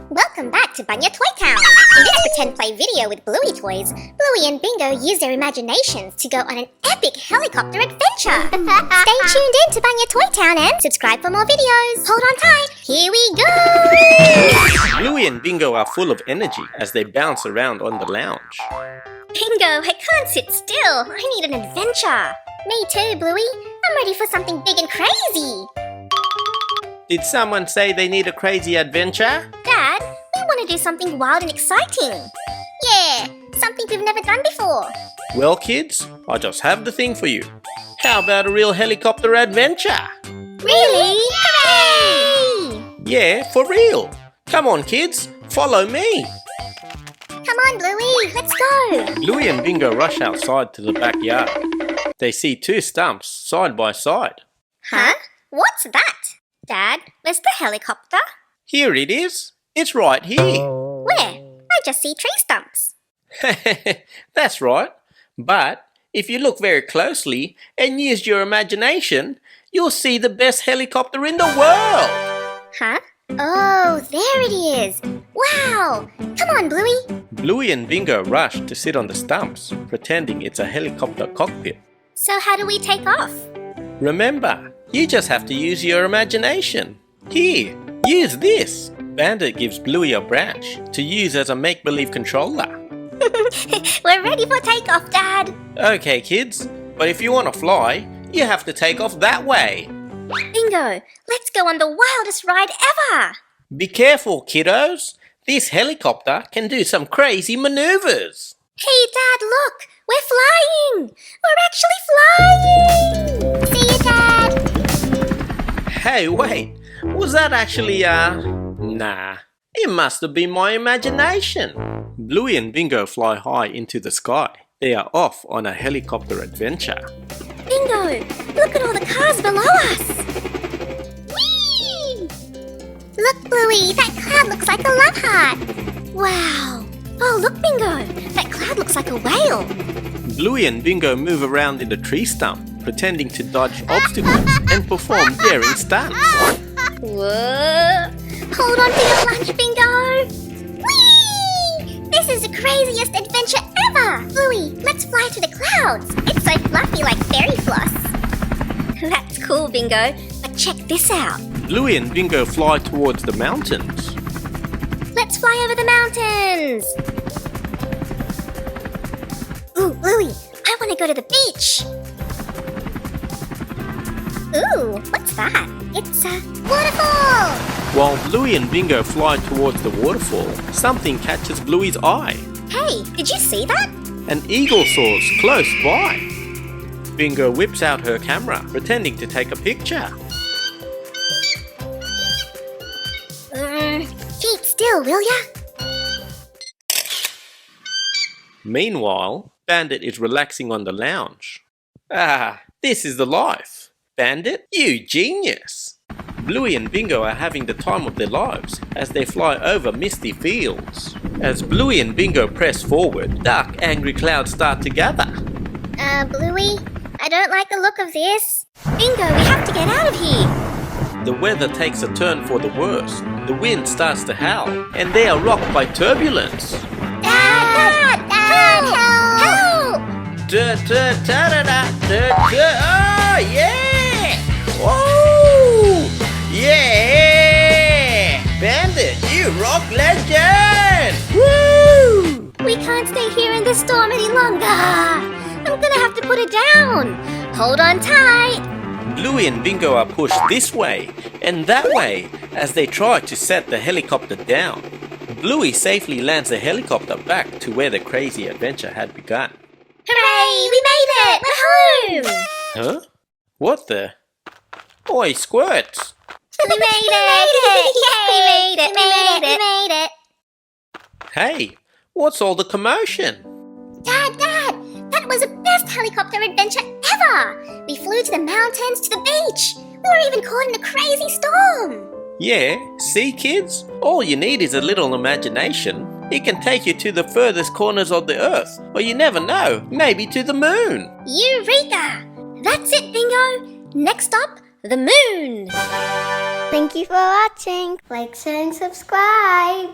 Welcome back to Bunya Toy Town! In this pretend play video with Bluey toys, Bluey and Bingo use their imaginations to go on an epic helicopter adventure! Stay tuned in to Bunya Toy Town and subscribe for more videos! Hold on tight, here we go! Bluey and Bingo are full of energy as they bounce around on the lounge. Bingo, I can't sit still! I need an adventure! Me too, Bluey! I'm ready for something big and crazy! Did someone say they need a crazy adventure? Dad, we want to do something wild and exciting! Yeah, something we've never done before! Well kids, I just have the thing for you. How about a real helicopter adventure? Really? Hooray! Yeah, for real. Come on kids, follow me. Come on, Bluey, let's go! Bluey and Bingo rush outside to the backyard. They see two stumps side by side. Huh? What's that? Dad, where's the helicopter? Here it is. It's right here. Where? I just see tree stumps. That's right. But if you look very closely and use your imagination, you'll see the best helicopter in the world. Huh? Oh, there it is. Wow! Come on, Bluey. Bluey and Bingo rush to sit on the stumps, pretending it's a helicopter cockpit. So how do we take off? Remember, you just have to use your imagination. Here, use this. Bandit gives Bluey a branch to use as a make-believe controller. We're ready for takeoff, Dad. Okay, kids, but if you want to fly, you have to take off that way. Bingo, let's go on the wildest ride ever. Be careful, kiddos. This helicopter can do some crazy maneuvers. Hey, Dad, look. We're flying. We're actually flying. See you, Dad. Hey, wait. Was that actually Nah. It must have been my imagination. Bluey and Bingo fly high into the sky. They are off on a helicopter adventure. Bingo, look at all the cars below us. Whee! Look, Bluey, that cloud looks like a love heart. Wow. Oh, look, Bingo, that cloud looks like a whale. Bluey and Bingo move around in the tree stump, pretending to dodge obstacles and perform daring stunts. Whoa! Hold on to your lunch, Bingo! Whee! This is the craziest adventure ever! Bluey, let's fly to the clouds! It's so fluffy like fairy floss. That's cool, Bingo, but check this out. Bluey and Bingo fly towards the mountains. Let's fly over the mountains! Ooh, Bluey, I want to go to the beach! Ooh, what's that? It's a waterfall! While Bluey and Bingo fly towards the waterfall, something catches Bluey's eye. Hey, did you see that? An eagle soars close by. Bingo whips out her camera, pretending to take a picture. Keep still, will ya? Meanwhile, Bandit is relaxing on the lounge. Ah, this is the life. Bandit, you genius! Bluey and Bingo are having the time of their lives as they fly over misty fields. As Bluey and Bingo press forward, dark, angry clouds start to gather. Bluey, I don't like the look of this. Bingo, we have to get out of here. The weather takes a turn for the worse. The wind starts to howl, and they are rocked by turbulence. Dad! Help! Oh, yeah! Whoa! Yeah! Bandit, you rock legend! Woo! We can't stay here in this storm any longer. I'm gonna have to put it down. Hold on tight. Bluey and Bingo are pushed this way and that way as they try to set the helicopter down. Bluey safely lands the helicopter back to where the crazy adventure had begun. Hooray! We made it! We're home! Huh? What the? Oi, Squirts! We made it! Yay! We made it! Hey, what's all the commotion? Dad! That was the best helicopter adventure ever! We flew to the mountains, to the beach. We were even caught in a crazy storm. Yeah, see kids? All you need is a little imagination. It can take you to the furthest corners of the earth, or you never know, maybe to the moon. Eureka! That's it, Bingo! Next stop, the moon! Thank you for watching. Like, share, and subscribe.